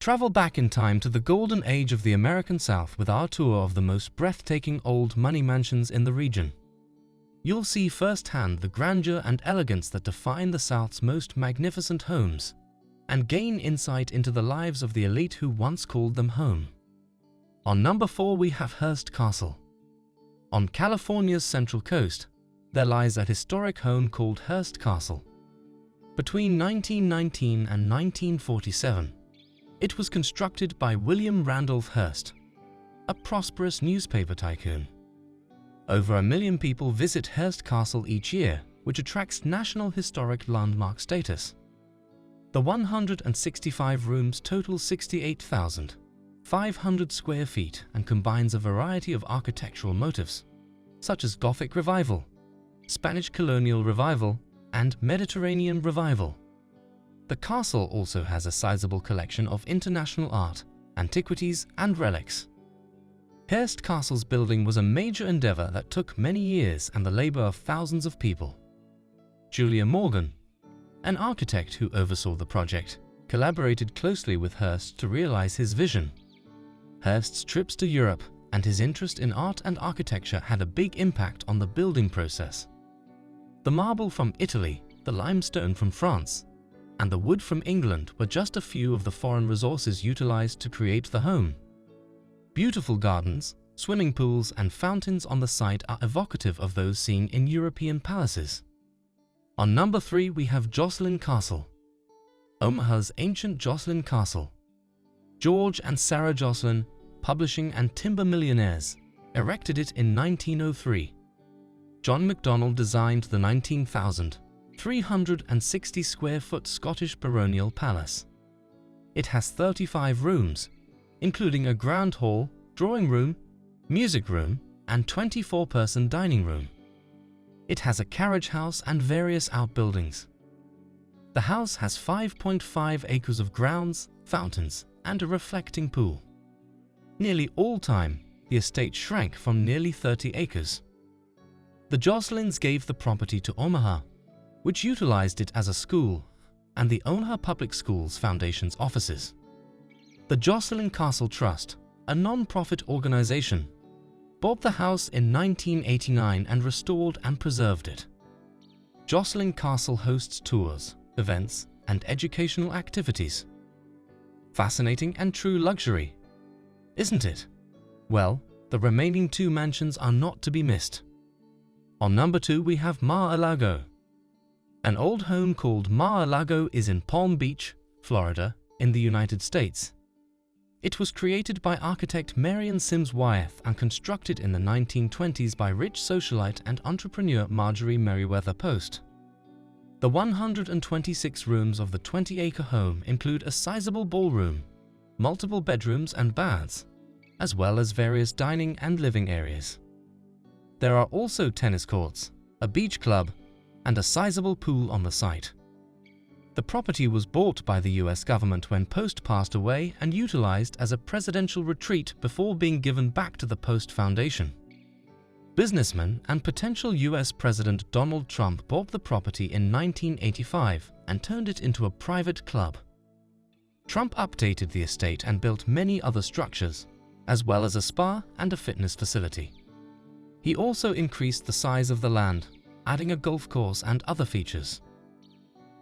Travel back in time to the golden age of the American South with our tour of the most breathtaking old money mansions in the region. You'll see firsthand the grandeur and elegance that define the South's most magnificent homes, and gain insight into the lives of the elite who once called them home. On number 4 we have Hearst Castle. On California's central coast, there lies a historic home called Hearst Castle. Between 1919 and 1947, it was constructed by William Randolph Hearst, a prosperous newspaper tycoon. Over 1 million people visit Hearst Castle each year, which attracts National Historic Landmark status. The 165 rooms total 68,500 square feet and combines a variety of architectural motifs, such as Gothic Revival, Spanish Colonial Revival, and Mediterranean Revival. The castle also has a sizable collection of international art, antiquities, and relics. Hearst Castle's building was a major endeavor that took many years and the labor of thousands of people. Julia Morgan, an architect who oversaw the project, collaborated closely with Hearst to realize his vision. Hearst's trips to Europe and his interest in art and architecture had a big impact on the building process. The marble from Italy, the limestone from France, and the wood from England were just a few of the foreign resources utilized to create the home. Beautiful gardens, swimming pools, and fountains on the site are evocative of those seen in European palaces. On number 3 we have Jocelyn Castle. Omaha's ancient Jocelyn Castle. George and Sarah Jocelyn, publishing and timber millionaires, erected it in 1903. John MacDonald designed the 19,360 square foot Scottish baronial palace. It has 35 rooms, including a grand hall, drawing room, music room, and 24-person dining room. It has a carriage house and various outbuildings. The house has 5.5 acres of grounds, fountains, and a reflecting pool. Nearly all time, the estate shrank from nearly 30 acres. The Jocelyns gave the property to Omaha, which utilized it as a school, and the Omaha Public Schools Foundation's offices. The Jocelyn Castle Trust, a non-profit organization, bought the house in 1989 and restored and preserved it. Jocelyn Castle hosts tours, events, and educational activities. Fascinating and true luxury, isn't it? Well, the remaining 2 mansions are not to be missed. On number 2 we have Mar-a-Lago. An old home called Mar-a-Lago is in Palm Beach, Florida, in the United States. It was created by architect Marion Sims Wyeth and constructed in the 1920s by rich socialite and entrepreneur Marjorie Merriweather Post. The 126 rooms of the 20-acre home include a sizable ballroom, multiple bedrooms and baths, as well as various dining and living areas. There are also tennis courts, a beach club, and a sizable pool on the site. The property was bought by the US government when Post passed away and utilized as a presidential retreat before being given back to the Post Foundation. Businessman and potential US President Donald Trump bought the property in 1985 and turned it into a private club. Trump updated the estate and built many other structures, as well as a spa and a fitness facility. He also increased the size of the land, adding a golf course and other features.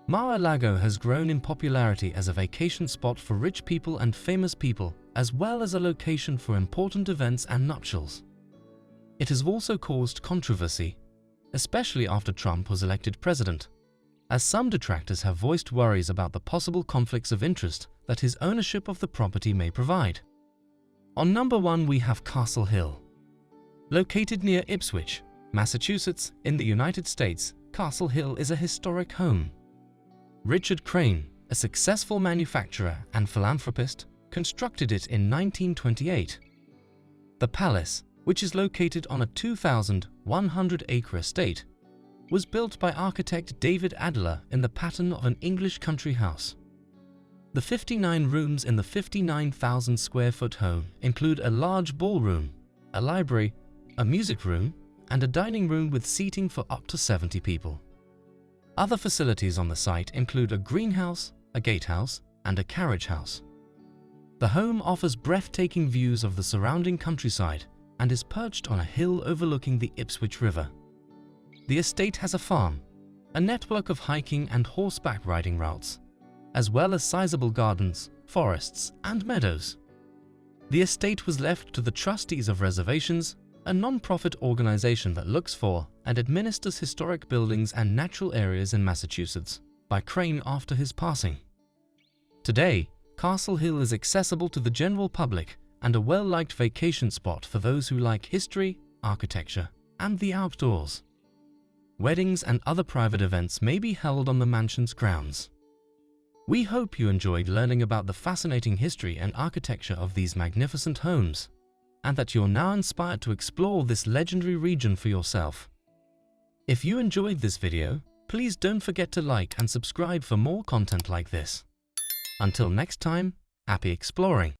Mar-a-Lago has grown in popularity as a vacation spot for rich people and famous people, as well as a location for important events and nuptials. It has also caused controversy, especially after Trump was elected president, as some detractors have voiced worries about the possible conflicts of interest that his ownership of the property may provide. On number 1 we have Castle Hill. Located near Ipswich, Massachusetts, in the United States, Castle Hill is a historic home. Richard Crane, a successful manufacturer and philanthropist, constructed it in 1928. The palace, which is located on a 2,100-acre estate, was built by architect David Adler in the pattern of an English country house. The 59 rooms in the 59,000 square foot home include a large ballroom, a library, a music room, and a dining room with seating for up to 70 people. Other facilities on the site include a greenhouse, a gatehouse, and a carriage house. The home offers breathtaking views of the surrounding countryside and is perched on a hill overlooking the Ipswich River. The estate has a farm, a network of hiking and horseback riding routes, as well as sizable gardens, forests, and meadows. The estate was left to the Trustees of Reservations, a non-profit organization that looks for and administers historic buildings and natural areas in Massachusetts, by Crane after his passing. Today, Castle Hill is accessible to the general public and a well-liked vacation spot for those who like history, architecture, and the outdoors. Weddings and other private events may be held on the mansion's grounds. We hope you enjoyed learning about the fascinating history and architecture of these magnificent homes, and that you're now inspired to explore this legendary region for yourself. If you enjoyed this video, please don't forget to like and subscribe for more content like this. Until next time, happy exploring!